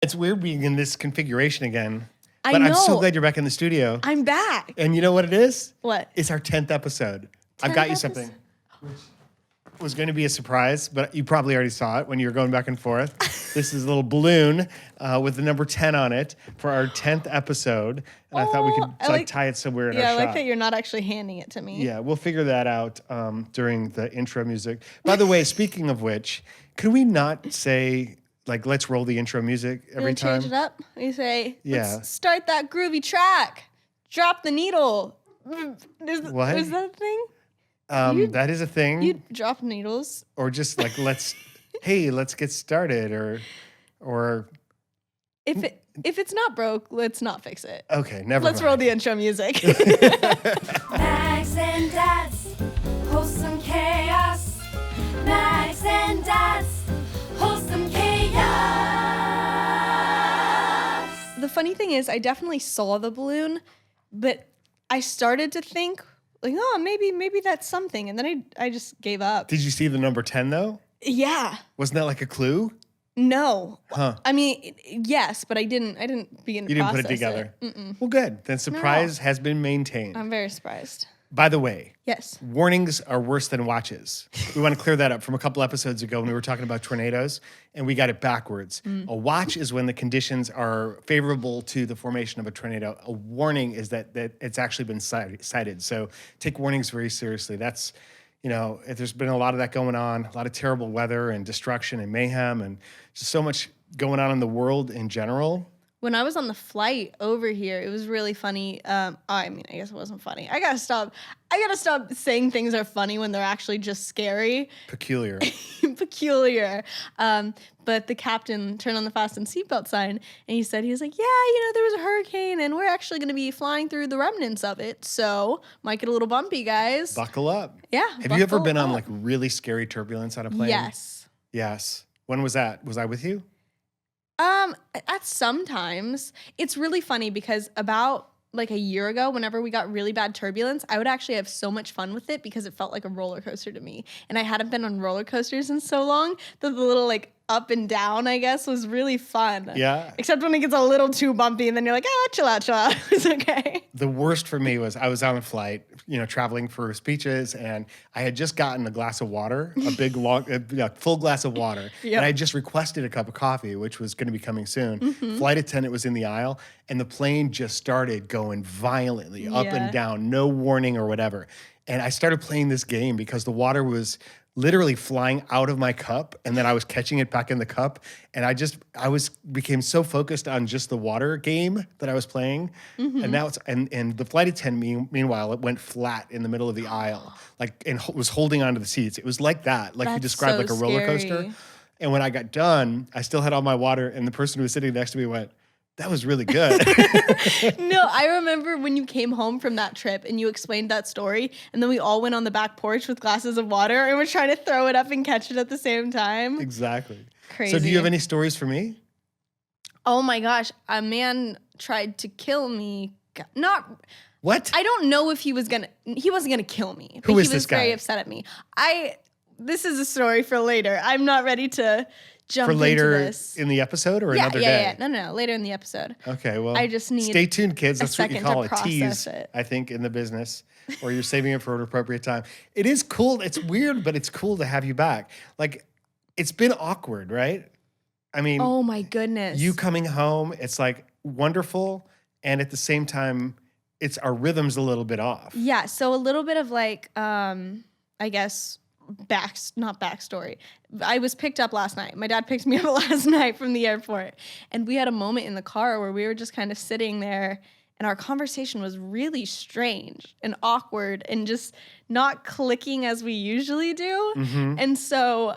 It's weird being in this configuration again. I But know. I'm so glad you're back in the studio. I'm back. And you know what it is? What? It's our 10th episode. I've got you something, which was going to be a surprise, but you probably already saw it when you were going back and forth. This is a little balloon with the number 10 on it for our 10th episode. And I thought we could tie it somewhere in our Yeah, I shot. like that you're not actually handing it to me. Yeah, we'll figure that out during the intro music. By the way, speaking of which, could we not say, like, let's roll the intro music every time? Change it up. You say, Yeah. let's start that groovy track. Drop the needle. What? Is that a thing? That is a thing. You drop needles. Or just like, let's get started, or If it's not broke, let's not fix it. okay, never Let's mind. roll the intro music. Mags and Dads, wholesome chaos. Mags and Dads, wholesome chaos. The funny thing is, I definitely saw the balloon, but I started to think, like, oh, maybe that's something, and then I just gave up. Did you see the number 10 though? Yeah. Wasn't that like a clue? No. Huh. I mean, yes, but I didn't begin to You didn't put it process together. Mm-mm. Well, good. Then surprise has been maintained. I'm very surprised. By the way, Yes. warnings are worse than watches. We want to clear that up from a couple episodes ago when we were talking about tornadoes, and we got it backwards. A watch is when the conditions are favorable to the formation of a tornado. A warning is that it's actually been cited. So take warnings very seriously. That's, there's been a lot of that going on, a lot of terrible weather and destruction and mayhem and just so much going on in the world in general. When I was on the flight over here, it was really funny. I guess it wasn't funny. I gotta stop saying things are funny when they're actually just scary. Peculiar. Peculiar. But the captain turned on the fasten seatbelt sign and he was like, yeah, there was a hurricane and we're actually going to be flying through the remnants of it. So might get a little bumpy, guys. Buckle up. Yeah. Have you ever been on buckle like up. really scary turbulence on a plane? Yes. Yes. When was that? Was I with you? At sometimes. It's really funny because about like a year ago, whenever we got really bad turbulence, I would actually have so much fun with it because it felt like a roller coaster to me. And I hadn't been on roller coasters in so long that the little like up and down, I guess, was really fun. Yeah. Except when it gets a little too bumpy and then you're like, chill out. It's okay. The worst for me was I was on a flight, traveling for speeches, and I had just gotten a glass of water, a big, long, full glass of water. Yep. And I just requested a cup of coffee, which was going to be coming soon. Flight attendant was in the aisle, and the plane just started going violently up Yeah. and down, no warning or whatever. And I started playing this game because the water was literally flying out of my cup, and then I was catching it back in the cup, and I became so focused on just the water game that I was playing, and now and the flight attendant meanwhile it went flat in the middle of the aisle, and was holding onto the seats. It was like that, like you That's described, so like a roller coaster. scary. And when I got done, I still had all my water, and the person who was sitting next to me went, "That was really good." No, I remember when you came home from that trip and you explained that story, and then we all went on the back porch with glasses of water and we're trying to throw it up and catch it at the same time. Exactly. Crazy. So do you have any stories for me? Oh my gosh, a man tried to kill me. What? I don't know if he wasn't gonna kill me, but Who is he was this guy? very upset at me. This is a story for later. I'm not ready to jump For later into this. in the episode or another Yeah. day? No, later in the episode. Okay, well, I just need stay tuned, kids. a That's what you second to call a process tease, it. I think, in the business, or you're saving it for an appropriate time. It is cool. It's weird, but it's cool to have you back. Like, it's been awkward, right? I mean, Oh my goodness. you coming home, it's like wonderful, and at the same time, our rhythm's a little bit off. Yeah, so a little bit of like, I guess, not backstory. I was picked up last night. My dad picked me up last night from the airport, and we had a moment in the car where we were just kind of sitting there, and our conversation was really strange and awkward and just not clicking as we usually do. And so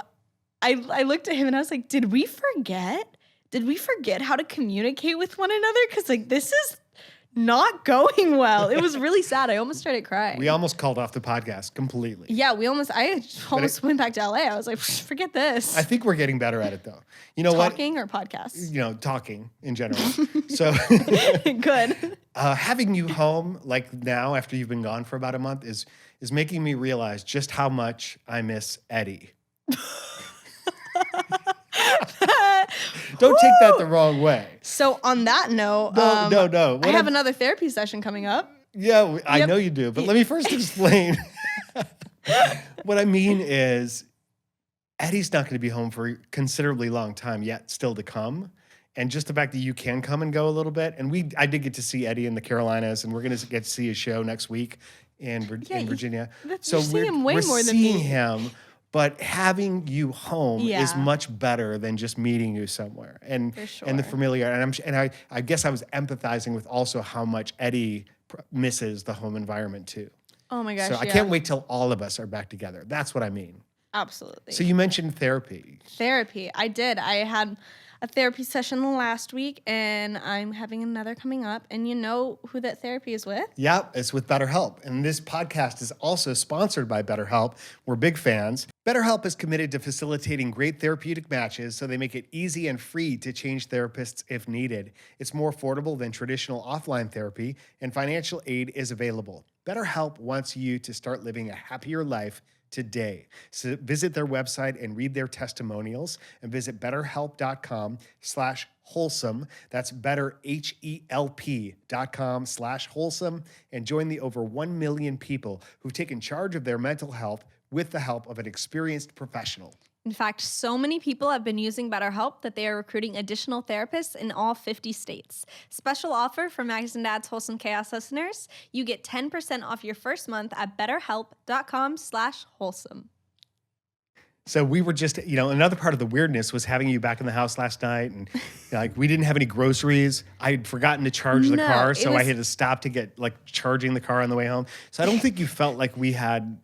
I looked at him and I was like, did we forget? Did we forget how to communicate with one another? Because like this is not going well. It was really sad. I almost started crying. We almost called off the podcast completely. Yeah, I almost went back to LA. I was like, forget this. I think we're getting better at it, though. You know what? Talking or podcasts? Talking in general. So Good. having you home like now after you've been gone for about a month is making me realize just how much I miss Eddie. Don't take that the wrong way. So on that note, No. I have another therapy session coming up. Yeah, I know you do, but let me first explain. What I mean is Eddie's not going to be home for a considerably long time yet, still to come. And just the fact that you can come and go a little bit. And I did get to see Eddie in the Carolinas, and we're going to get to see his show next week in Virginia. You're seeing him way more than seeing me. him, but having you home is much better than just meeting you somewhere. And and the familiar. And I guess I was empathizing with also how much Eddie misses the home environment too. Oh my gosh. So I can't wait till all of us are back together. That's what I mean. Absolutely. So you mentioned therapy. Therapy. I did. I had a therapy session last week, and I'm having another coming up. And you know who that therapy is with? Yeah, it's with BetterHelp. And this podcast is also sponsored by BetterHelp. We're big fans. BetterHelp is committed to facilitating great therapeutic matches so they make it easy and free to change therapists if needed. It's more affordable than traditional offline therapy, and financial aid is available. BetterHelp wants you to start living a happier life today. So visit their website and read their testimonials, and visit betterhelp.com/wholesome. That's betterhelp.com/wholesome, and join the over 1 million people who've taken charge of their mental health with the help of an experienced professional. In fact, so many people have been using BetterHelp that they are recruiting additional therapists in all 50 states. Special offer for Mags and Dad's Wholesome Chaos listeners. You get 10% off your first month at betterhelp.com/wholesome. So we were just, another part of the weirdness was having you back in the house last night, and we didn't have any groceries. I had forgotten to charge the car, so I had to stop to get charging the car on the way home. So I don't think you felt like we had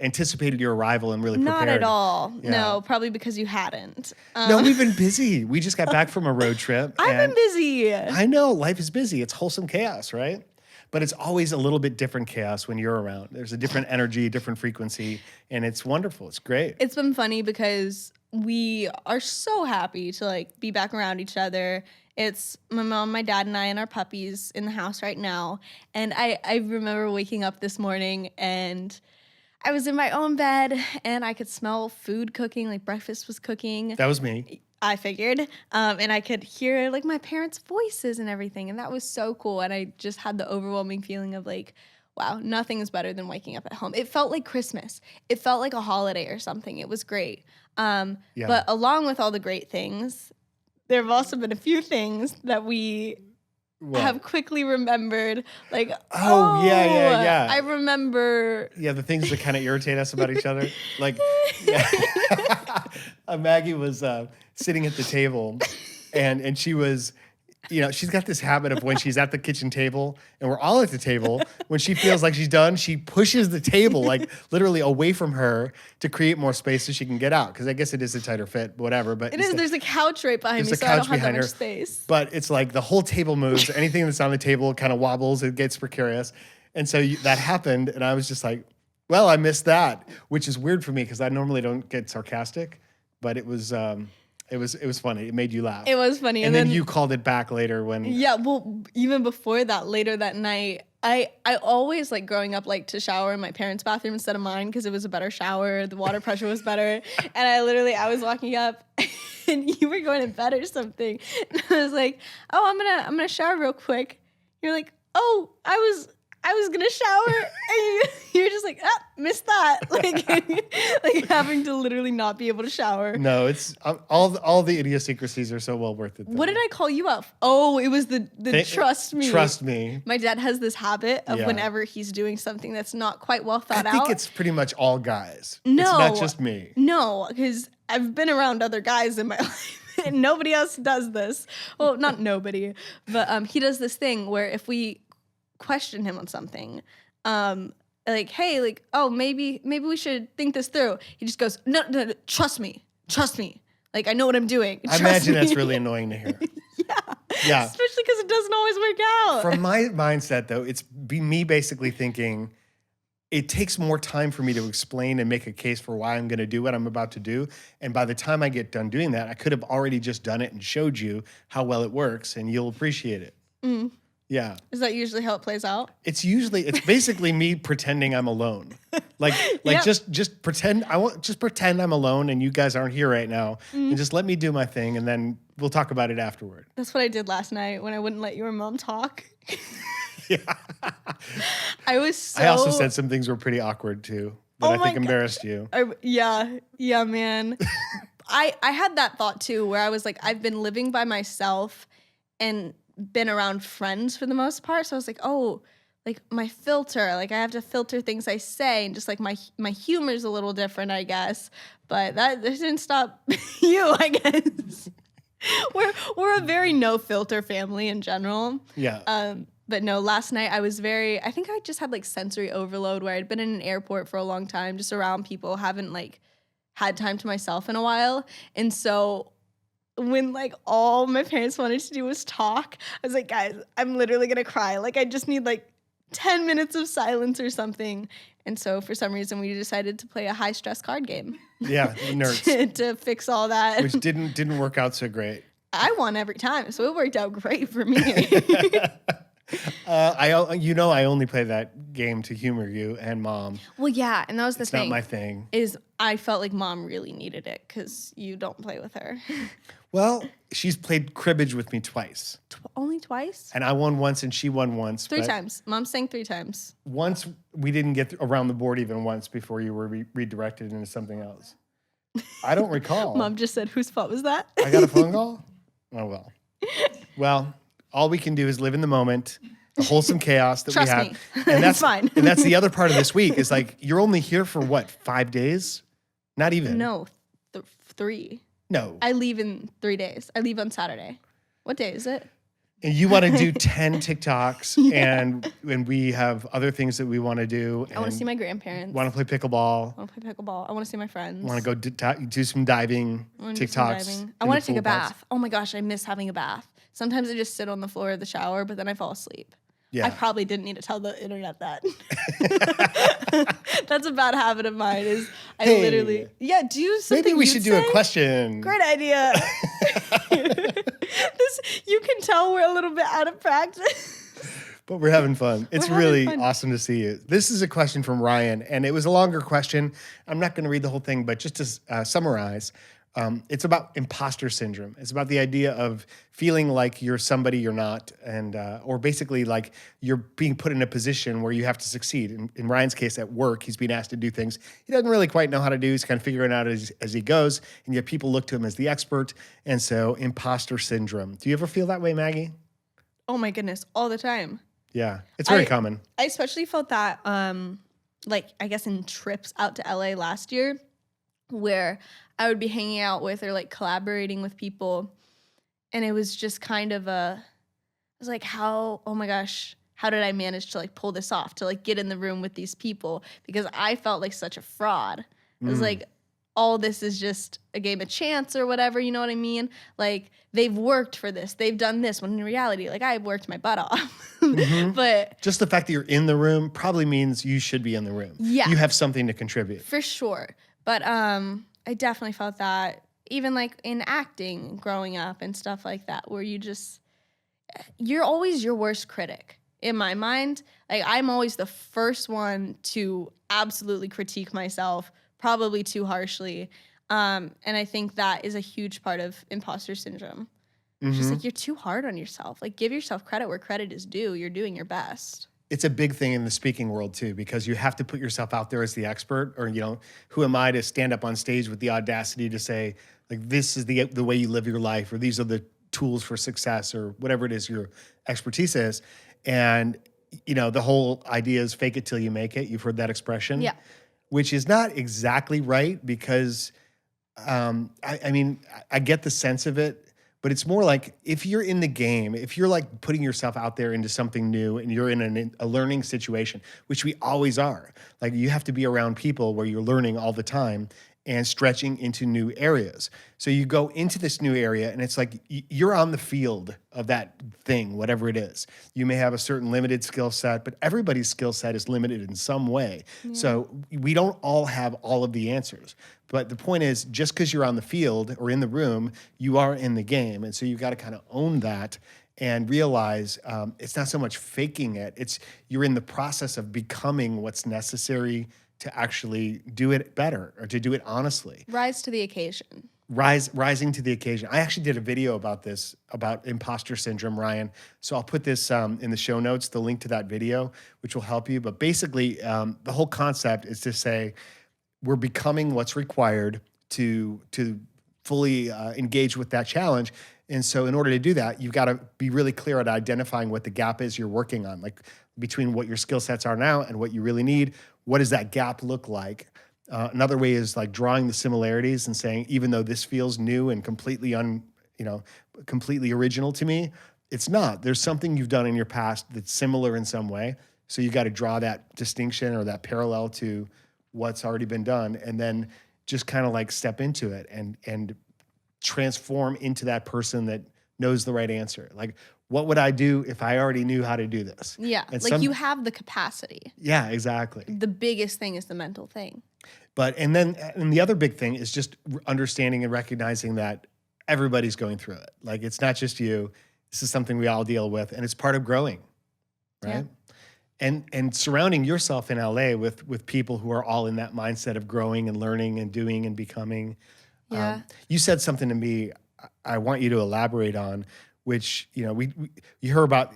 anticipated your arrival and really prepared. Not at all. Yeah. No, probably because you hadn't. No, we've been busy. We just got back from a road trip. I've been busy. I know, life is busy. It's wholesome chaos, right? But it's always a little bit different chaos when you're around. There's a different energy, a different frequency, and it's wonderful. It's great. It's been funny because we are so happy to be back around each other. It's my mom, my dad, and I and our puppies in the house right now. And I remember waking up this morning and I was in my own bed and I could smell food cooking, breakfast was cooking. That was me. I figured. And I could hear my parents' voices and everything. And that was so cool. And I just had the overwhelming feeling of wow, nothing is better than waking up at home. It felt like Christmas. It felt like a holiday or something. It was great. But along with all the great things, there have also been a few things that we have quickly remembered. Yeah. I remember. Yeah, the things that kind of irritate us about each other. Maggie was sitting at the table, and she was, she's got this habit of when she's at the kitchen table and we're all at the table, when she feels like she's done, she pushes the table literally away from her to create more space so she can get out. Because I guess it is a tighter fit, whatever. But it is. There's a couch right behind me, so I don't have that much space. But it's the whole table moves. Anything that's on the table kind of wobbles. It gets precarious. And so that happened, and I was just well, I missed that, which is weird for me because I normally don't get sarcastic, but it was funny. It made you laugh. It was funny. And then you called it back later when... Yeah, well, even before that, later that night, I always, growing up, to shower in my parents' bathroom instead of mine because it was a better shower. The water pressure was better. And I was walking up and you were going to bed or something. And I was like, oh, I'm gonna shower real quick. You're like, oh, I was gonna shower, and you're just missed that, having to literally not be able to shower. No, it's all the idiosyncrasies are so well worth it. Though. What did I call you up? Oh, it was the trust me. Trust me. My dad has this habit of whenever he's doing something that's not quite well thought out. I think it's pretty much all guys. No, it's not just me. No, because I've been around other guys in my life. And nobody else does this. Well, not nobody, but he does this thing where if we question him on something, hey, oh, maybe we should think this through. He just goes, no, trust me. I know what I'm doing. I imagine that's really annoying to hear. Yeah. Especially because it doesn't always work out. From my mindset, though, it's me basically thinking it takes more time for me to explain and make a case for why I'm going to do what I'm about to do. And by the time I get done doing that, I could have already just done it and showed you how well it works, and you'll appreciate it. Yeah. Is that usually how it plays out? It's basically me pretending I'm alone. Like Yep. just pretend I'm alone and you guys aren't here right now. And just let me do my thing and then we'll talk about it afterward. That's what I did last night when I wouldn't let your mom talk. Yeah. I was so... I also said some things were pretty awkward too that Oh I my think God. embarrassed you. Yeah, man. I had that thought too, where I was like, I've been living by myself and been around friends for the most part. So I was like, oh, like my filter, like I have to filter things I say, and just like my humor's a little different, I guess. But that didn't stop you, I guess. We're a very no filter family in general. Yeah. But no, last night I think I just had like sensory overload where I'd been in an airport for a long time, just around people, haven't like had time to myself in a while. And so when like all my parents wanted to do was talk, I was like, guys, I'm literally gonna cry. Like I just need like 10 minutes of silence or something. And so for some reason we decided to play a high stress card game. Yeah, the nerds. to fix all that. Which didn't work out so great. I won every time, so it worked out great for me. I only play that game to humor you and Mom. Well, yeah, and that was the It's thing. not my thing. Is I felt like Mom really needed it because you don't play with her. Well, she's played cribbage with me twice. Only twice? And I won once and she won once. Three but times. Mom sang 3 times. Once we didn't get around the board even once before you were redirected into something else. I don't recall. Mom just said, whose fault was that? I got a phone call? Oh, well. Well, all we can do is live in the moment, the wholesome chaos that Trust we have. me. And It's fine. And that's the other part of this week is like, you're only here for what, 5 days? Not even. No, 3. No. I leave in 3 days. I leave on Saturday. What day is it? And you want to do 10 TikToks, and we have other things that we want to do. I want to see my grandparents. Want to play pickleball. I want to play pickleball. I want to see my friends. Want to go do some diving, I wanna do some TikToks. diving. I in want the to take a pool parks. bath. Oh my gosh, I miss having a bath. Sometimes I just sit on the floor of the shower, but then I fall asleep. Yeah. I probably didn't need to tell the internet that. That's a bad habit of mine. Is I Hey. literally do something. Maybe we you'd should do a say. question. Great idea. You can tell we're a little bit out of practice. But we're having fun. It's We're having really fun. awesome to see you. This is a question from Ryan, and it was a longer question. I'm not going to read the whole thing, but just to summarize, it's about imposter syndrome. It's about the idea of feeling like you're somebody you're not, and or basically like you're being put in a position where you have to succeed. In Ryan's case, at work, he's being asked to do things he doesn't really quite know how to do. He's kind of figuring it out as he goes, and yet people look to him as the expert. And so, imposter syndrome. Do you ever feel that way, Maggie? Oh my goodness, all the time. Yeah, it's very I- common. I especially felt that, like, I guess in trips out to LA last year, where I would be hanging out with or like collaborating with people. And it was just kind of I was like, oh my gosh, how did I manage to like pull this off, to like get in the room with these people? Because I felt like such a fraud. It was like, all this is just a game of chance or whatever, you know what I mean? Like, they've worked for this, they've done this, when in reality, like, I've worked my butt off. But Just the fact that you're in the room probably means you should be in the room. Yeah. You have something to contribute. for sure. But I definitely felt that, even like in acting growing up and stuff like that, where you're always your worst critic. In my mind, like, I'm always the first one to absolutely critique myself, probably too harshly. And I think that is a huge part of imposter syndrome. It's just like, you're too hard on yourself. Like, give yourself credit where credit is due. You're doing your best. It's a big thing in the speaking world too, because you have to put yourself out there as the expert, or, who am I to stand up on stage with the audacity to say, like, this is the way you live your life, or these are the tools for success, or whatever it is your expertise is. And, the whole idea is fake it till you make it. You've heard that expression. Yeah. Which is not exactly right, because, I get the sense of it, but it's more like, if you're in the game, if you're like putting yourself out there into something new and you're in a learning situation, which we always are, like, you have to be around people where you're learning all the time and stretching into new areas. So you go into this new area and it's like you're on the field of that thing, whatever it is. You may have a certain limited skill set, but everybody's skill set is limited in some way. So we don't all have all of the answers. But the point is, just because you're on the field or in the room, you are in the game. And so you've got to kind of own that and realize it's not so much faking it. It's you're in the process of becoming what's necessary to actually do it better or to do it honestly. Rise to the occasion. Rising to the occasion. I actually did a video about this, about imposter syndrome, Ryan. So I'll put this in the show notes, the link to that video, which will help you. But basically, the whole concept is to say we're becoming what's required to fully engage with that challenge. And so in order to do that, you've got to be really clear at identifying what the gap is you're working on, like between what your skill sets are now and what you really need. What does that gap look like? Another way is like drawing the similarities and saying, even though this feels new and completely completely original to me, it's not. There's something you've done in your past that's similar in some way. So you got to draw that distinction or that parallel to what's already been done, and then just kind of like step into it and transform into that person that knows the right answer. Like, what would I do if I already knew how to do this? Yeah, And like you have the capacity. Yeah, exactly. The biggest thing is the mental thing. And the other big thing is just understanding and recognizing that everybody's going through it. Like, it's not just you. This is something we all deal with, and it's part of growing, right? Yeah. And surrounding yourself in LA with people who are all in that mindset of growing and learning and doing and becoming. Yeah. You said something to me I want you to elaborate on, which, you hear about,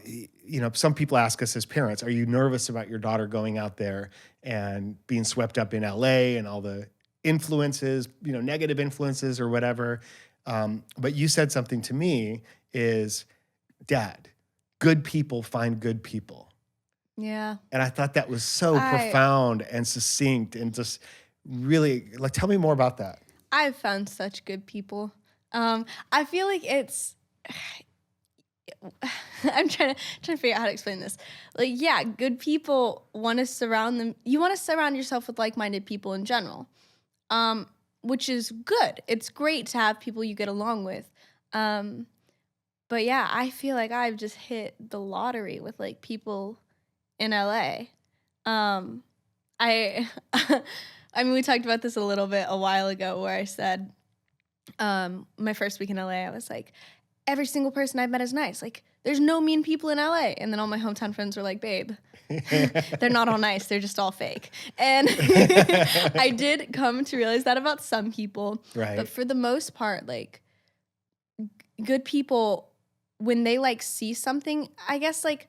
some people ask us as parents, are you nervous about your daughter going out there and being swept up in LA and all the influences, negative influences or whatever. But you said something to me is, Dad, good people find good people. Yeah. And I thought that was so profound and succinct and just really, like, tell me more about that. I've found such good people. I feel like it's, I'm trying to figure out how to explain this. Like, yeah, good people want to surround them. You want to surround yourself with like-minded people in general, which is good. It's great to have people you get along with. But yeah, I feel like I've just hit the lottery with like people in LA. I mean, we talked about this a little bit a while ago where I said, my first week in LA, I was like, every single person I've met is nice. Like, there's no mean people in LA. And then all my hometown friends were like, babe, they're not all nice. They're just all fake. And I did come to realize that about some people. Right. But for the most part, like, good people, when they like see something, I guess like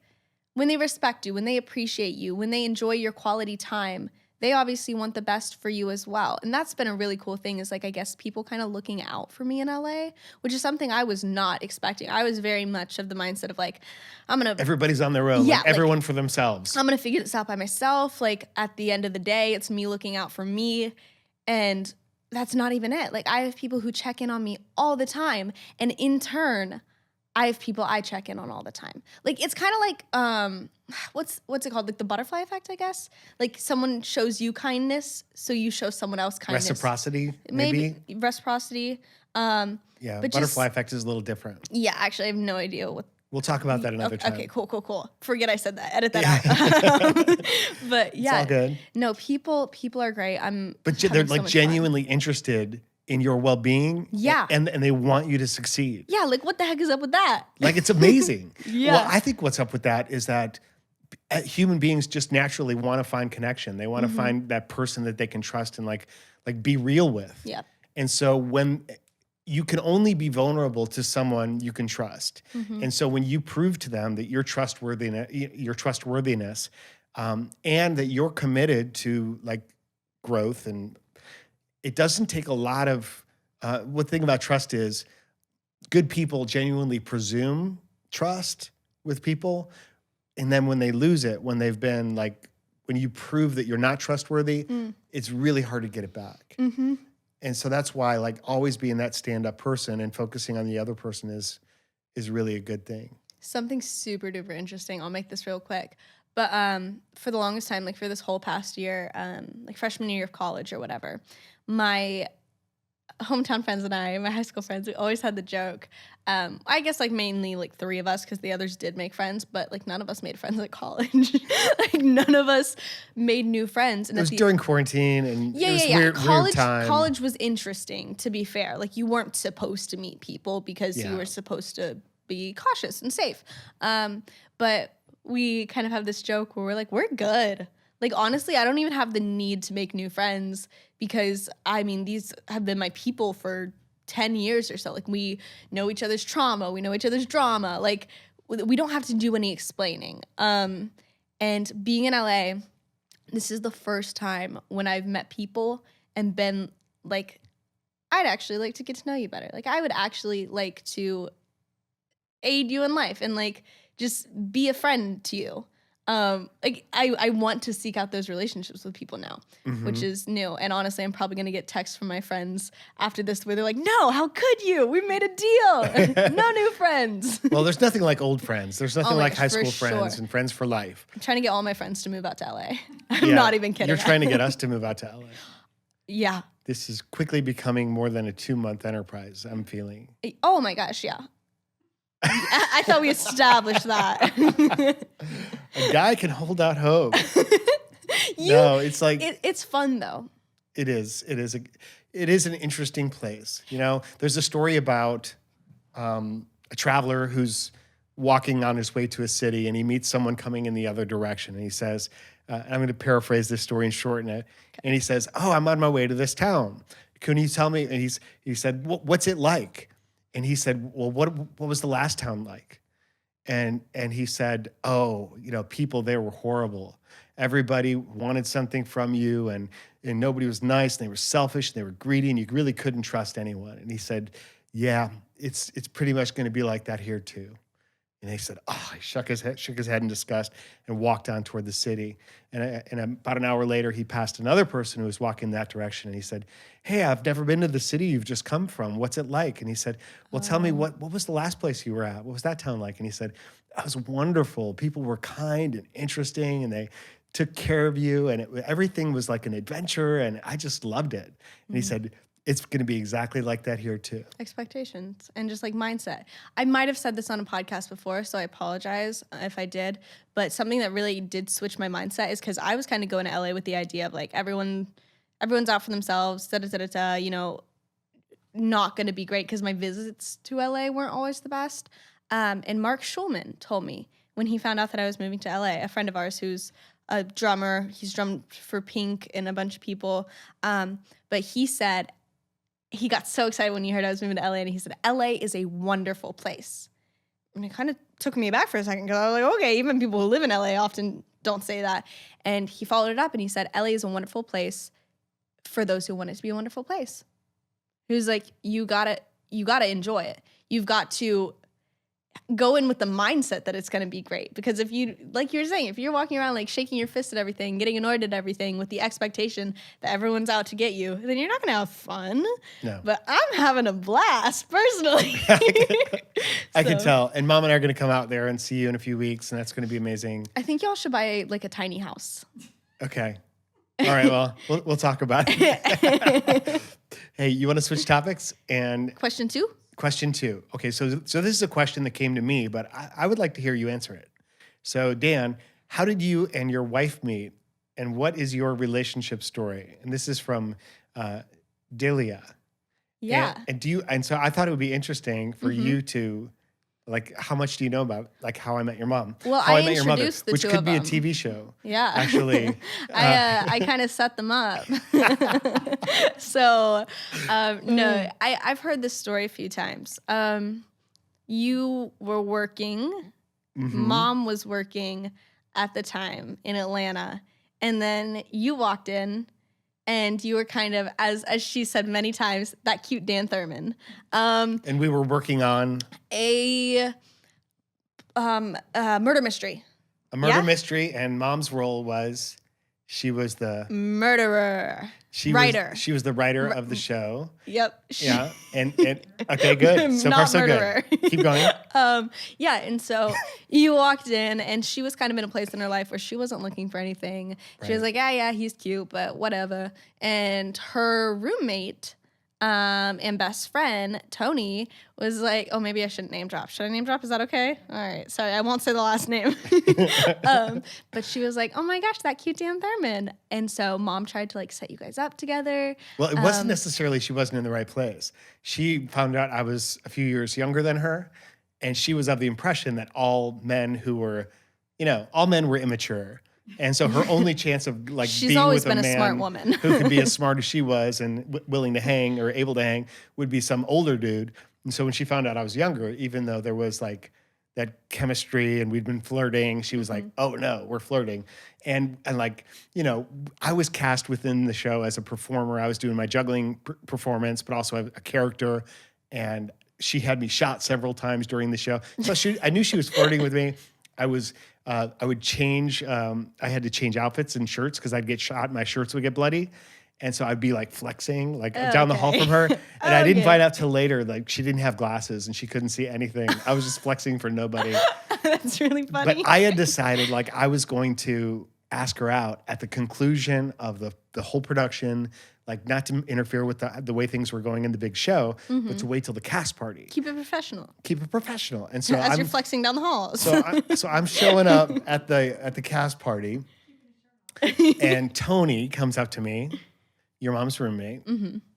when they respect you, when they appreciate you, when they enjoy your quality time, they obviously want the best for you as well. And that's been a really cool thing is like, I guess people kind of looking out for me in LA, which is something I was not expecting. I was very much of the mindset of like, everybody's on their own. Yeah, like everyone for themselves. I'm going to figure this out by myself. Like at the end of the day, it's me looking out for me. And that's not even it. Like I have people who check in on me all the time. And in turn, I have people I check in on all the time. Like it's kind of like, what's it called? Like the butterfly effect, I guess. Like someone shows you kindness, so you show someone else kindness. Reciprocity, maybe? Reciprocity. Yeah, but butterfly effect is a little different. Yeah, actually, I have no idea what. We'll talk about that another time. Okay, cool. Forget I said that. Edit that out. But yeah, it's all good. No, people are great. But they're like genuinely interested in your well-being. Yeah. And they want you to succeed. Yeah, like what the heck is up with that? Like it's amazing. Yeah. Well, I think what's up with that is that human beings just naturally want to find connection. They want to find that person that they can trust and like be real with. Yeah. And so when you can only be vulnerable to someone you can trust. And so when you prove to them that your trustworthiness, and that you're committed to like growth, and it doesn't take a lot of, one thing about trust is good people genuinely presume trust with people. And then when they lose it, when they've been like, when you prove that you're not trustworthy, it's really hard to get it back. And so that's why like always being that stand-up person and focusing on the other person is really a good thing. Something super duper interesting. I'll make this real quick. But for the longest time, like for this whole past year, like freshman year of college or whatever, my hometown friends and I, my high school friends, we always had the joke. I guess like mainly like three of us because the others did make friends, but like none of us made friends at college. Like none of us made new friends. And it was during quarantine and it was weird time. College was interesting, to be fair. Like you weren't supposed to meet people because you were supposed to be cautious and safe. But we kind of have this joke where we're like, we're good. Like, honestly, I don't even have the need to make new friends because, I mean, these have been my people for 10 years or so. Like, we know each other's trauma. We know each other's drama. Like, we don't have to do any explaining. And being in LA, this is the first time when I've met people and been like, I'd actually like to get to know you better. Like, I would actually like to aid you in life and, like, just be a friend to you. Like, I want to seek out those relationships with people now, which is new. And honestly, I'm probably going to get texts from my friends after this where they're like, no, how could you? We made a deal. No new friends. Well, there's nothing like old friends. There's nothing Oh my like gosh, high for school friends sure. and friends for life. I'm trying to get all my friends to move out to LA. I'm Yeah. not even kidding. You're trying to get us to move out to LA. Yeah. This is quickly becoming more than a 2-month enterprise, I'm feeling. Oh my gosh, yeah. I thought we established that. A guy can hold out hope. You- No, it's like it's fun though. it is. It is an interesting place. You know, there's a story about a traveler who's walking on his way to a city, and he meets someone coming in the other direction, and he says, and I'm going to paraphrase this story and shorten it. And he says, "Oh, I'm on my way to this town. Can you tell me?" And he said, "What's it like?" And he said, "Well, what was the last town like?" And he said, "Oh, you know, people there were horrible. Everybody wanted something from you, and nobody was nice. And they were selfish. And they were greedy, and you really couldn't trust anyone." And he said, "Yeah, it's pretty much going to be like that here too." And he said, "Oh," he shook his head in disgust and walked on toward the city. And about an hour later, he passed another person who was walking that direction. And he said, "Hey, I've never been to the city you've just come from. What's it like?" And he said, "Well, tell me, what was the last place you were at? What was that town like?" And he said, "It was wonderful. People were kind and interesting, and they took care of you. And everything was like an adventure. And I just loved it." And he said, "It's going to be exactly like that here too." Expectations and just like mindset. I might have said this on a podcast before, so I apologize if I did. But something that really did switch my mindset is because I was kind of going to LA with the idea of like everyone's out for themselves, you know, not going to be great because my visits to LA weren't always the best. And Mark Shulman told me when he found out that I was moving to LA, a friend of ours who's a drummer, he's drummed for Pink and a bunch of people. But he said, he got so excited when he heard I was moving to LA, and he said, LA is a wonderful place. And it kind of took me aback for a second because I was like, okay, even people who live in LA often don't say that. And he followed it up and he said, LA is a wonderful place for those who want it to be a wonderful place. He was like, you gotta enjoy it. You've got to go in with the mindset that it's going to be great. Because if you, like you were saying, if you're walking around like shaking your fist at everything, getting annoyed at everything with the expectation that everyone's out to get you, then you're not going to have fun. No. But I'm having a blast personally. I can tell. And Mom and I are going to come out there and see you in a few weeks, and that's going to be amazing. I think y'all should buy like a tiny house. Okay. All right. Well, we'll talk about it. Hey, you want to switch topics? And Question 2? Question 2. Okay, so this is a question that came to me, but I would like to hear you answer it. So, Dan, how did you and your wife meet, and what is your relationship story? And this is from Delia. Yeah. And so I thought it would be interesting for you to, like, how much do you know about, like, How I Met Your Mom? Well, How I Met Your Mother, introduced the which two could of be a them. TV show. Yeah. Actually. I kind of set them up. So, no, I've heard this story a few times. You were working, Mom was working at the time in Atlanta, and then you walked in and you were kind of, as she said many times, that cute Dan Thurman. And we were working on A murder mystery. a murder Yeah? mystery, and Mom's role was, she was the Murderer. Writer. She was the writer of the show. Yep. Yeah, and okay, good. So far, Not so murderer. good. Keep going. Yeah, and so you walked in, and she was kind of in a place in her life where she wasn't looking for anything. She was like, yeah, he's cute, but whatever. And her roommate and best friend, Tony, was like, oh, maybe I shouldn't name drop. Should I name drop? Is that okay? All right. Sorry, I won't say the last name. But she was like, oh my gosh, that cute Dan Thurman. And so Mom tried to like set you guys up together. Well, it wasn't necessarily she wasn't in the right place. She found out I was a few years younger than her, And she was of the impression that all men were immature. And so her only chance of like She's being always with a been a man smart woman. who could be as smart as she was and willing to hang or able to hang would be some older dude. And so when she found out I was younger, even though there was like that chemistry and we'd been flirting, she was like, "Oh no, we're flirting." And like, I was cast within the show as a performer. I was doing my juggling performance, but also a character. And she had me shot several times during the show. So I knew she was flirting with me. I would change. I had to change outfits and shirts because I'd get shot and my shirts would get bloody. And so I'd be like flexing like down the hall from her. And I didn't find out till later, like she didn't have glasses and she couldn't see anything. I was just flexing for nobody. That's really funny. But I had decided like I was going to ask her out at the conclusion of the whole production, like not to interfere with the way things were going in the big show, but to wait till the cast party. Keep it professional. Keep it professional. And so As you're flexing down the halls. so I'm showing up at the cast party, and Tony comes up to me, your mom's roommate,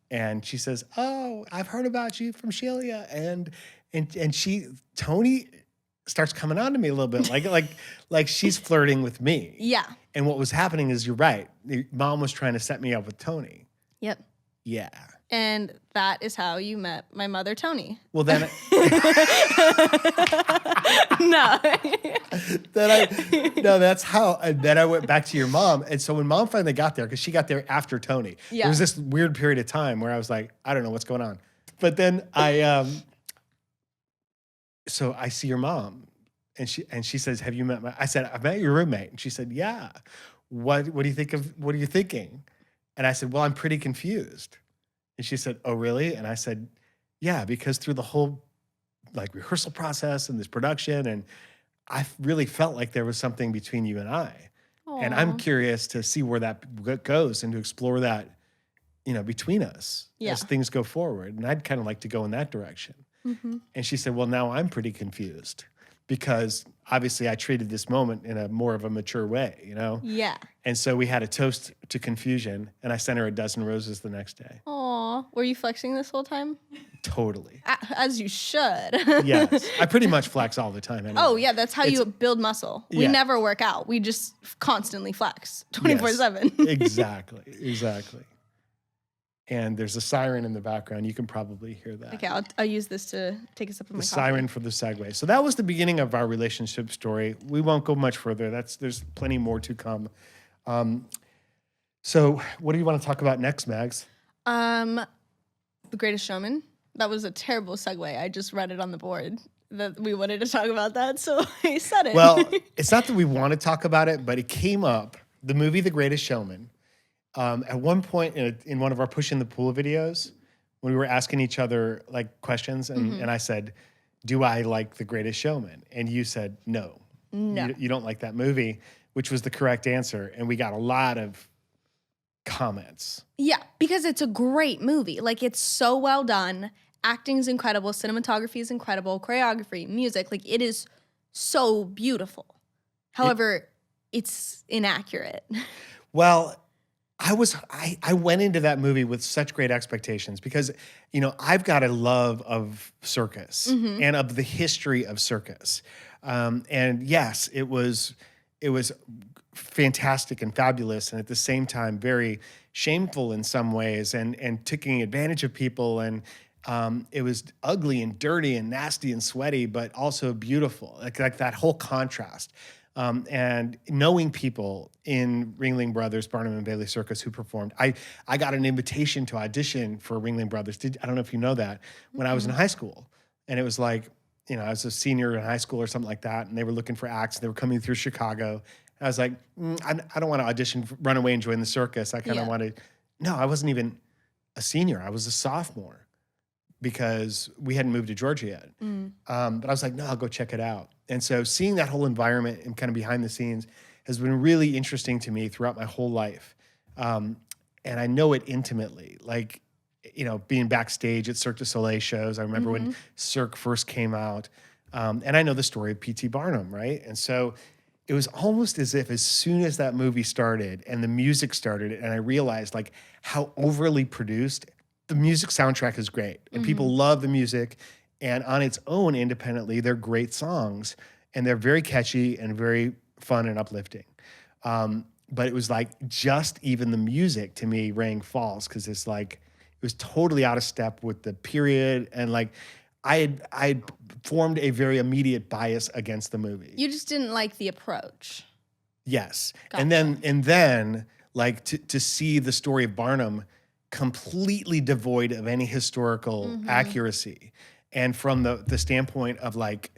and she says, "Oh, I've heard about you from Shelia," and Tony starts coming on to me a little bit, like she's flirting with me. Yeah. And what was happening is, you're right, Mom was trying to set me up with Tony. Yep. Yeah. And that is how you met my mother, Tony. Well, then, No. that's how. And then I went back to your mom, and so when Mom finally got there, because she got there after Tony, Yeah. there was this weird period of time where I was like, I don't know what's going on. But then so I see your mom, and she says, "Have you met I said, "I've met your roommate," and she said, "Yeah. What do you think of? What are you thinking?" And I said, "Well, I'm pretty confused." And she said, "Oh, really?" And I said, "Yeah, because through the whole like rehearsal process and this production, and I really felt like there was something between you and I. And I'm curious to see where that goes and to explore that, between us as things go forward. And I'd kind of like to go in that direction." And she said, "Well, now I'm pretty confused because obviously I treated this moment in a more of a mature way, Yeah. And so we had a toast to confusion, and I sent her a dozen roses the next day. Aw. Were you flexing this whole time? Totally. As you should. Yes. I pretty much flex all the time anyway. Oh, yeah. That's how you build muscle. We Yeah. never work out. We just constantly flex 24/7. Exactly. And there's a siren in the background. You can probably hear that. Okay, I'll use this to take us up on my The coffee. siren for the segue. So that was the beginning of our relationship story. We won't go much further. There's plenty more to come. So what do you want to talk about next, Mags? The Greatest Showman. That was a terrible segue. I just read it on the board that we wanted to talk about that, so I said it. Well, it's not that we want to talk about it, but it came up, the movie The Greatest Showman. At one point in one of our Push in the Pool videos, when we were asking each other like questions, and I said, "Do I like The Greatest Showman?" And you said, "No. You don't like that movie," which was the correct answer. And we got a lot of comments. Yeah, because it's a great movie. Like, it's so well done. Acting's incredible. Cinematography is incredible. Choreography, music, like, it is so beautiful. However, it's inaccurate. Well, I went into that movie with such great expectations because, I've got a love of circus and of the history of circus. And yes, it was fantastic and fabulous, and at the same time, very shameful in some ways and taking advantage of people. And it was ugly and dirty and nasty and sweaty, but also beautiful, like that whole contrast. And knowing people in Ringling Brothers, Barnum and Bailey Circus who performed, I got an invitation to audition for Ringling Brothers. I don't know if you know that, when I was in high school. And it was like, I was a senior in high school or something like that, and they were looking for acts. They were coming through Chicago. And I was like, I don't want to audition for Run Away and Join the Circus. I kind of wanted, no, I wasn't even a senior. I was a sophomore because we hadn't moved to Georgia yet. But I was like, no, I'll go check it out. And so seeing that whole environment and kind of behind the scenes has been really interesting to me throughout my whole life. And I know it intimately, like, being backstage at Cirque du Soleil shows. I remember when Cirque first came out. And I know the story of P.T. Barnum, right? And so it was almost as if as soon as that movie started and the music started, and I realized like how overly produced, the music soundtrack is great and people love the music And on its own, independently, they're great songs, and they're very catchy and very fun and uplifting. But it was like just even the music to me rang false because it's like it was totally out of step with the period, and like I formed a very immediate bias against the movie. You just didn't like the approach. Yes. Gotcha. And then like to see the story of Barnum completely devoid of any historical accuracy. And from the standpoint of like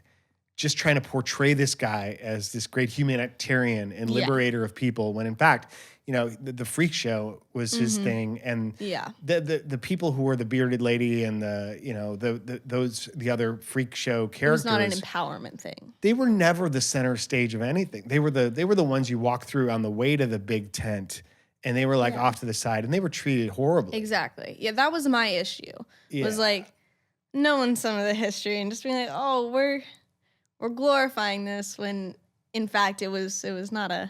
just trying to portray this guy as this great humanitarian and liberator of people, when in fact, you know, the freak show was his thing, and the people who were the bearded lady and the other freak show characters. It was not an empowerment thing. They were never the center stage of anything. They were the ones you walk through on the way to the big tent, and they were like off to the side, and they were treated horribly. Exactly. Yeah, that was my issue. Was like knowing some of the history and just being like, oh, we're glorifying this when in fact it was not a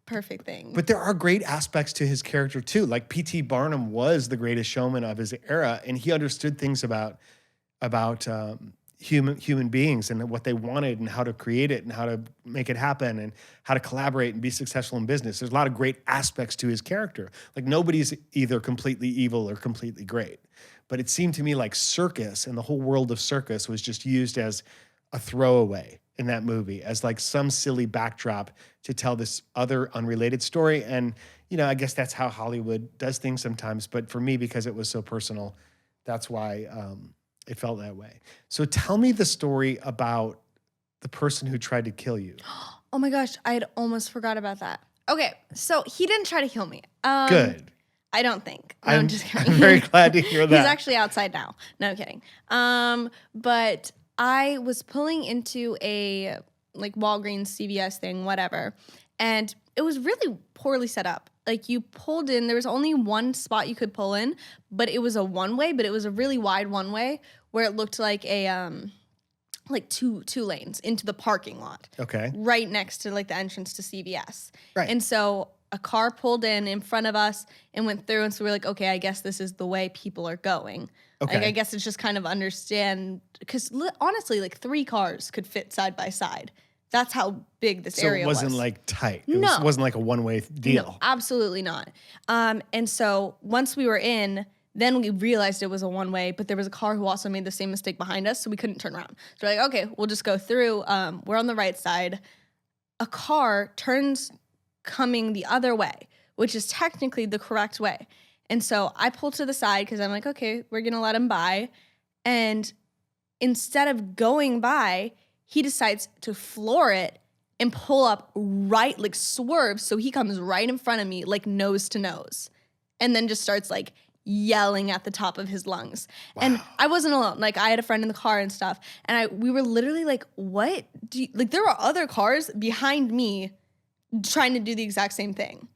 perfect thing. But there are great aspects to his character too. Like P.T. Barnum was the greatest showman of his era, and he understood things about human beings and what they wanted and how to create it and how to make it happen and how to collaborate and be successful in business. There's a lot of great aspects to his character. Like nobody's either completely evil or completely great. But it seemed to me like circus and the whole world of circus was just used as a throwaway in that movie, as like some silly backdrop to tell this other unrelated story. And, you know, I guess that's how Hollywood does things sometimes. But for me, because it was so personal, that's why it felt that way. So tell me the story about the person who tried to kill you. Oh my gosh, I had almost forgot about that. Okay, so he didn't try to kill me. Good. I don't think. No, I'm just kidding. I'm very glad to hear that. He's actually outside now. No, I'm kidding. But I was pulling into a like Walgreens, CVS thing, whatever, and it was really poorly set up. Like you pulled in, there was only one spot you could pull in, but it was a one-way, but it was a really wide one-way where it looked like a like two lanes into the parking lot. Okay. Right next to like the entrance to CVS. Right. And so a car pulled in front of us and went through, and so we were like, okay, I guess this is the way people are going. Okay. Like I guess it's just kind of understand, because honestly, like 3 cars could fit side by side. That's how big this area was. So it wasn't like tight. No. It wasn't like a one-way deal. No, absolutely not. And so once we were in, then we realized it was a one-way, but there was a car who also made the same mistake behind us, so we couldn't turn around. So we're like, okay, we'll just go through. We're on the right side. A car turns coming the other way, which is technically the correct way. And so I pull to the side because I'm like, okay, we're going to let him by. And instead of going by, he decides to floor it and pull up right, like swerve. So he comes right in front of me, like nose to nose. And then just starts like yelling at the top of his lungs. Wow. And I wasn't alone. Like I had a friend in the car and stuff. And we were literally like, what? Like there were other cars behind me trying to do the exact same thing.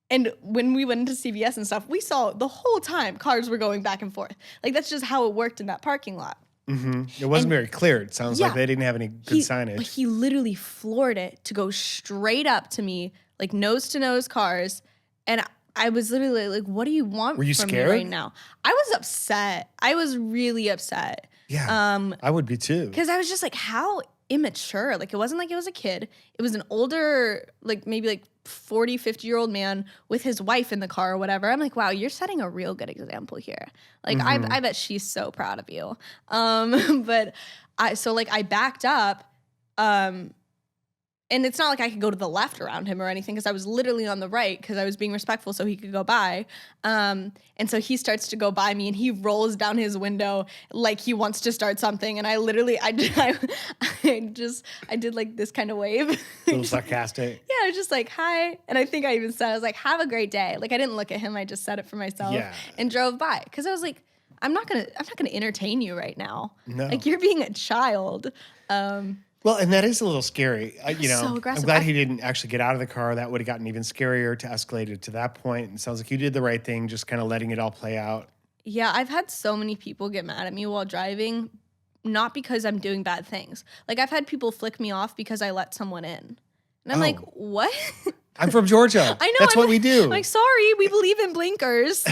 And when we went into CVS and stuff, we saw the whole time cars were going back and forth. Like that's just how it worked in that parking lot. Mm-hmm. It wasn't very clear. It sounds like they didn't have any good signage. But he literally floored it to go straight up to me, like nose to nose cars. And I was literally like, what do you want Were you from scared? me right now? I was upset. I was really upset. Yeah, I would be too. Because I was just like, how immature. Like it wasn't like it was a kid. It was an older, like maybe like 40, 50-year-old man with his wife in the car or whatever. I'm like, wow, you're setting a real good example here. Like I bet she's so proud of you. But I backed up, and it's not like I could go to the left around him or anything because I was literally on the right because I was being respectful so he could go by. And so he starts to go by me and he rolls down his window like he wants to start something. And I literally, I did like this kind of wave. A little sarcastic. Yeah, I was just like, hi. And I think I even said, I was like, have a great day. Like I didn't look at him. I just said it for myself and drove by. Because I was like, I'm not gonna entertain you right now. No. Like you're being a child. Well, and that is a little scary. So aggressive. I'm glad he didn't actually get out of the car. That would have gotten even scarier to escalate it to that point. It sounds like you did the right thing, just kind of letting it all play out. Yeah, I've had so many people get mad at me while driving, not because I'm doing bad things. Like I've had people flick me off because I let someone in. And I'm like, what? I'm from Georgia. I know. That's what we do. I'm like, sorry, we believe in blinkers.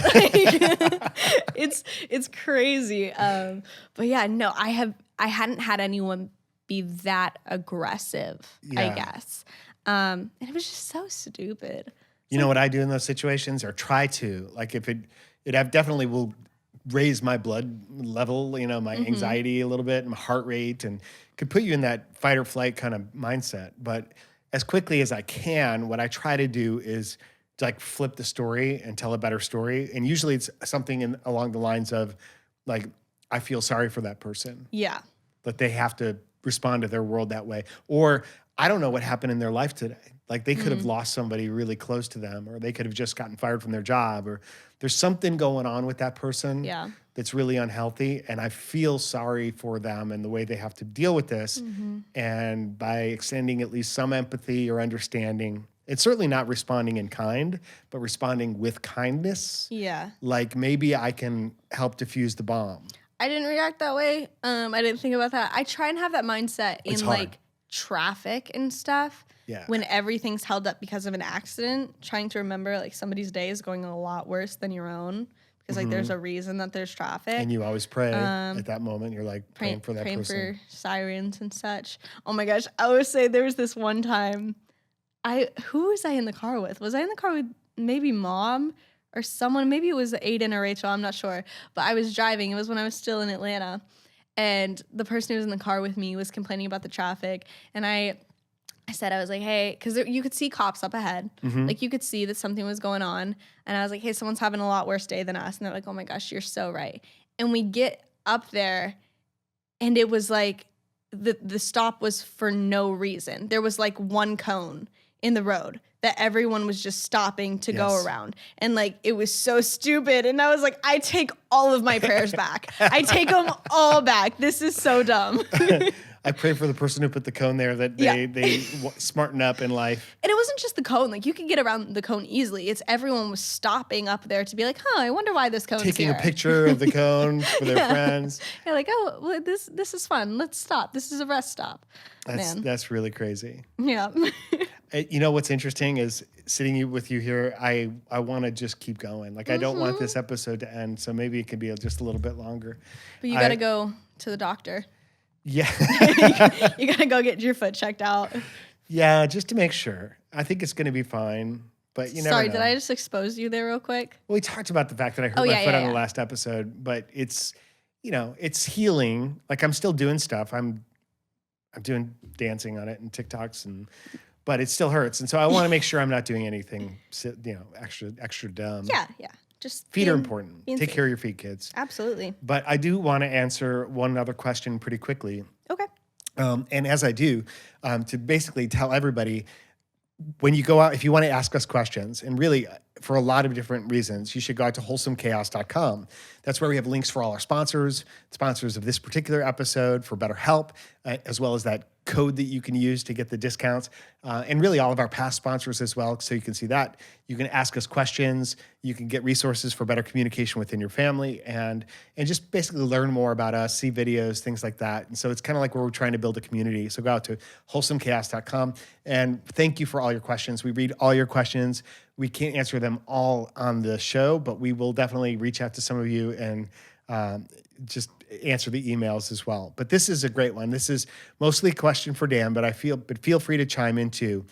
It's crazy. But yeah, no, I hadn't had anyone be that aggressive, I Yeah. guess. And it was just so stupid. You know what I do in those situations, or try to, like, if definitely will raise my blood level, you know, my anxiety a little bit, my heart rate, and could put you in that fight or flight kind of mindset. But as quickly as I can, what I try to do is to, like, flip the story and tell a better story. And usually it's something along the lines of, like, I feel sorry for that person, Yeah. that they have to respond to their world that way. Or I don't know what happened in their life today. Like, they could have lost somebody really close to them, or they could have just gotten fired from their job, or there's something going on with that person Yeah. that's really unhealthy. And I feel sorry for them and the way they have to deal with this. And by extending at least some empathy or understanding, it's certainly not responding in kind, but responding with kindness. Yeah. Like, maybe I can help diffuse the bomb. I didn't react that way. I didn't think about that. I try and have that mindset in It's hard. like traffic and stuff. Yeah. When everything's held up because of an accident, trying to remember like somebody's day is going a lot worse than your own because like there's a reason that there's traffic. And you always pray at that moment. You're like praying for that praying person. for sirens and such. Oh my gosh, I always say there was this one time, who was I in the car with? Was I in the car with maybe mom or someone? Maybe it was Aiden or Rachel. I'm not sure. But I was driving. It was when I was still in Atlanta, and the person who was in the car with me was complaining about the traffic, and I said, I was like, hey, because you could see cops up ahead. Like, you could see that something was going on. And I was like, hey, someone's having a lot worse day than us. And they're like, oh my gosh, you're so right. And we get up there, and it was like the stop was for no reason. There was like one cone in the road that everyone was just stopping to go Yes. around. And like, it was so stupid. And I was like, I take all of my prayers back. I take them all back. This is so dumb. I pray for the person who put the cone there that they smarten up in life. And it wasn't just the cone. Like, you could get around the cone easily. It's everyone was stopping up there to be like, I wonder why this cone's Taking here. a picture of the cone for their friends. You're like, oh, well, this is fun. Let's stop. This is a rest stop. That's really crazy. Yeah. You know what's interesting is sitting with you here, I want to just keep going. Like, I don't want this episode to end, so maybe it can be just a little bit longer. But you got to go to the doctor. Yeah. You got to go get your foot checked out. Yeah, just to make sure. I think it's going to be fine, but you never Sorry, know. did I just expose you there real quick? Well, we talked about the fact that I hurt Oh, my yeah, foot yeah, on the yeah. last episode, but it's, it's healing. Like, I'm still doing stuff. I'm doing dancing on it and TikToks, but it still hurts. And so I want to make sure I'm not doing anything, extra dumb. Yeah. Just Feet are being- important. being Take safe. care of your feet, kids. Absolutely. But I do want to answer one other question pretty quickly. Okay. And as I do, to basically tell everybody, when you go out, if you want to ask us questions, and really for a lot of different reasons, you should go out to wholesomechaos.com. That's where we have links for all our sponsors of this particular episode, for BetterHelp, as well as that code that you can use to get the discounts, and really all of our past sponsors as well, so you can see that. You can ask us questions. You can get resources for better communication within your family, and just basically learn more about us, see videos, things like that. And so it's kind of like where we're trying to build a community. So go out to wholesomechaos.com, and thank you for all your questions. We read all your questions. We can't answer them all on the show, but we will definitely reach out to some of you and just answer the emails as well. But this is a great one. This is mostly a question for Dan, but feel free to chime in too.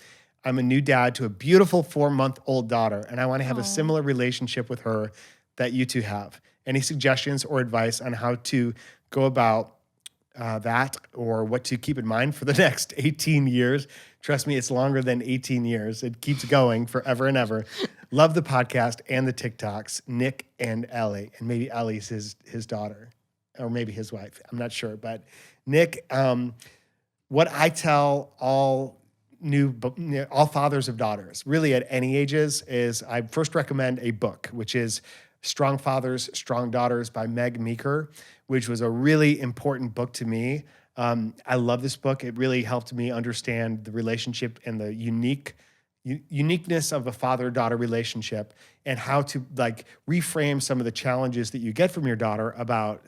I'm a new dad to a beautiful 4-month-old daughter, and I want to have a similar relationship with her that you two have. Any suggestions or advice on how to go about that, or what to keep in mind for the next 18 years? Trust me, it's longer than 18 years. It keeps going forever and ever. Love the podcast and the TikToks, Nick and Ellie. And maybe Ellie's his daughter, or maybe his wife. I'm not sure. But Nick, what I tell all fathers of daughters, really at any ages, is I first recommend a book, which is Strong Fathers, Strong Daughters by Meg Meeker, which was a really important book to me. I love this book. It really helped me understand the relationship and the uniqueness of a father-daughter relationship, and how to reframe some of the challenges that you get from your daughter about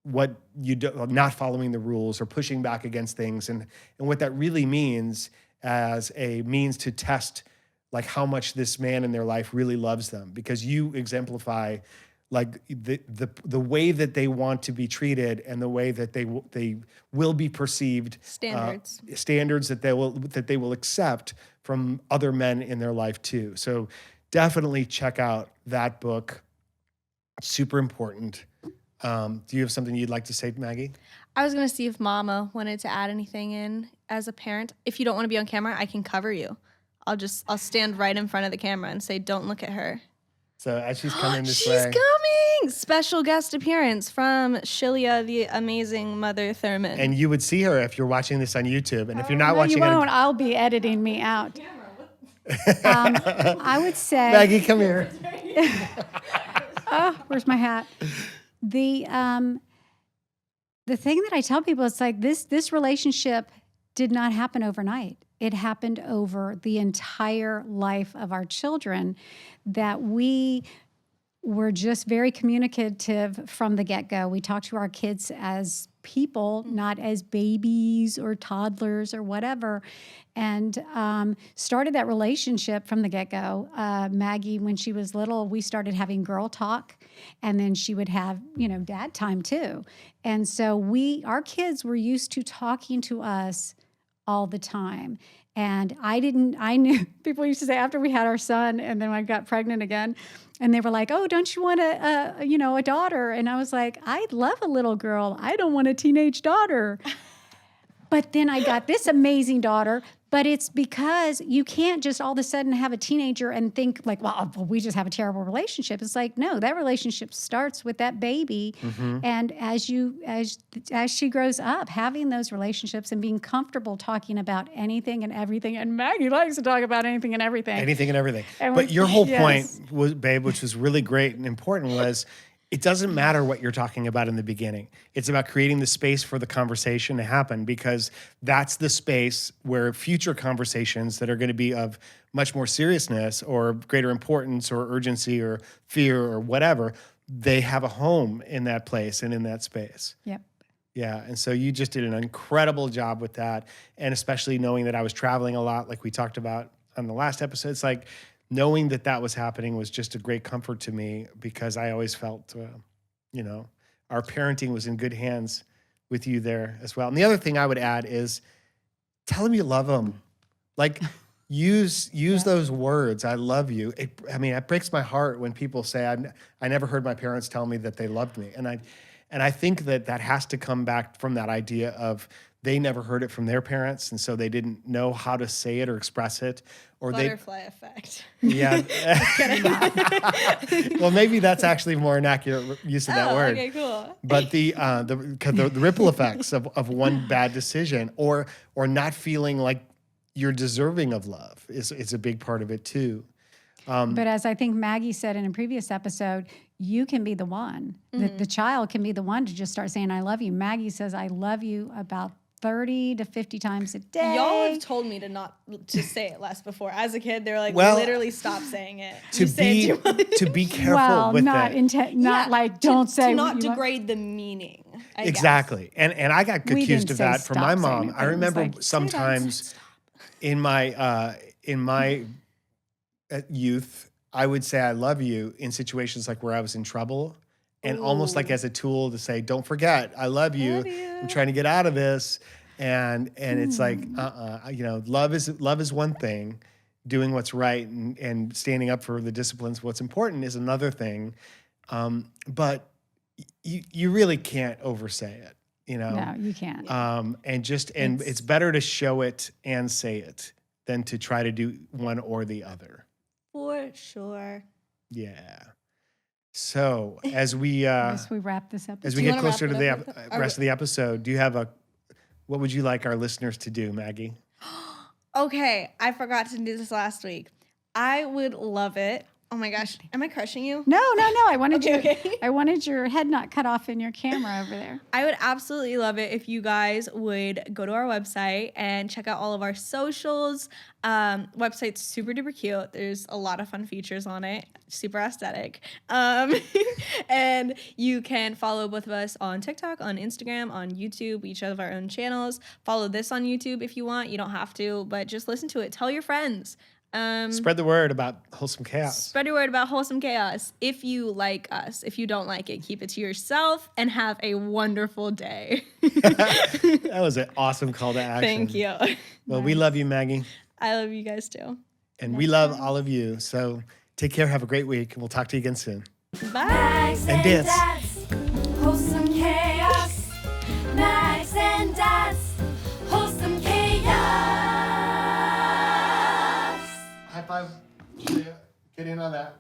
what you do, not following the rules or pushing back against things, and what that really means as a means to test like how much this man in their life really loves them, because you exemplify like the way that they want to be treated and the way that they will be perceived, standards that they will accept from other men in their life too. So definitely check out that book. Super important. Do you have something you'd like to say, Maggie? I was gonna see if Mama wanted to add anything in as a parent. If you don't want to be on camera, I can cover you. I'll stand right in front of the camera and say, "Don't look at her." So as she's coming this She's way, coming! Special guest appearance from Shilia, the amazing Mother Thurman. and you would see her if you're watching this on YouTube, and if you're not No, watching you it, won't. I'll be editing me out. I would say, Maggie, come here. oh, where's my hat? The thing that I tell people, it's like this relationship did not happen overnight. It happened over the entire life of our children, that we were just very communicative from the get-go. We talked to our kids as people, not as babies or toddlers or whatever, and started that relationship from the get-go. Maggie, when she was little, we started having girl talk, and then she would have, dad time too. And so our kids were used to talking to us all the time. And I knew, people used to say after we had our son and then I got pregnant again, and they were like, "Oh, don't you want a daughter?" And I was like, "I'd love a little girl. I don't want a teenage daughter." But then I got this amazing daughter. But it's because you can't just all of a sudden have a teenager and think like, well, we just have a terrible relationship. It's like, no, that relationship starts with that baby. Mm-hmm. And as she grows up, having those relationships and being comfortable talking about anything and everything. And Maggie likes to talk about anything and everything. Anything and everything. But your whole point was, babe, which was really great and important, was it doesn't matter what you're talking about in the beginning. It's about creating the space for the conversation to happen, because that's the space where future conversations that are going to be of much more seriousness or greater importance or urgency or fear or whatever, they have a home in that place and in that space. Yep. Yeah, and so you just did an incredible job with that, and especially knowing that I was traveling a lot, like we talked about on the last episode. It's like, knowing that was happening was just a great comfort to me, because I always felt, our parenting was in good hands with you there as well. And the other thing I would add is tell them you love them. Like use those words. I love you. It breaks my heart when people say, I never heard my parents tell me that they loved me. And I think that has to come back from that idea of they never heard it from their parents, and so they didn't know how to say it or express it. Or butterfly effect. Yeah. Well, maybe that's actually more an accurate use of that word. Okay, cool. But the ripple effects of one bad decision or not feeling like you're deserving of love is a big part of it too. But as I think Maggie said in a previous episode, you can be the one. Mm-hmm. The child can be the one to just start saying, "I love you." Maggie says, "I love you" about 30 to 50 times a day. Y'all have told me to say it less before. As a kid, they were like, literally stop saying it. To be careful with that. Don't say. To not degrade the meaning. Exactly. And I got accused of that from my mom. I remember sometimes in my youth, I would say I love you in situations like where I was in trouble, and almost like as a tool to say, don't forget, I love you. I'm trying to get out of this. And it's like, love is one thing. Doing what's right and standing up for the disciplines, what's important, is another thing. But you really can't oversay it, No, you can't. And it's better to show it and say it than to try to do one or the other. For sure. Yeah. So as we wrap this up, as we get closer to the rest of the episode, do you have what would you like our listeners to do, Maggie? Okay, I forgot to do this last week. I would love it. Oh my gosh, am I crushing you? No. I wanted your head not cut off in your camera over there. I would absolutely love it if you guys would go to our website and check out all of our socials. Website's super duper cute. There's a lot of fun features on it. Super aesthetic. And you can follow both of us on TikTok, on Instagram, on YouTube. We each have our own channels. Follow this on YouTube if you want. You don't have to, but just listen to it. Tell your friends. Spread the word about wholesome chaos. Spread your word about wholesome chaos. If you like us, if you don't like it, keep it to yourself and have a wonderful day. That was an awesome call to action. Thank you. Well, we love you, Maggie. I love you guys too. And we love all of you. So take care. Have a great week. And we'll talk to you again soon. Bye. Max And dance. Dad's wholesome chaos. Max and Dad's wholesome chaos. High five. Get in on that.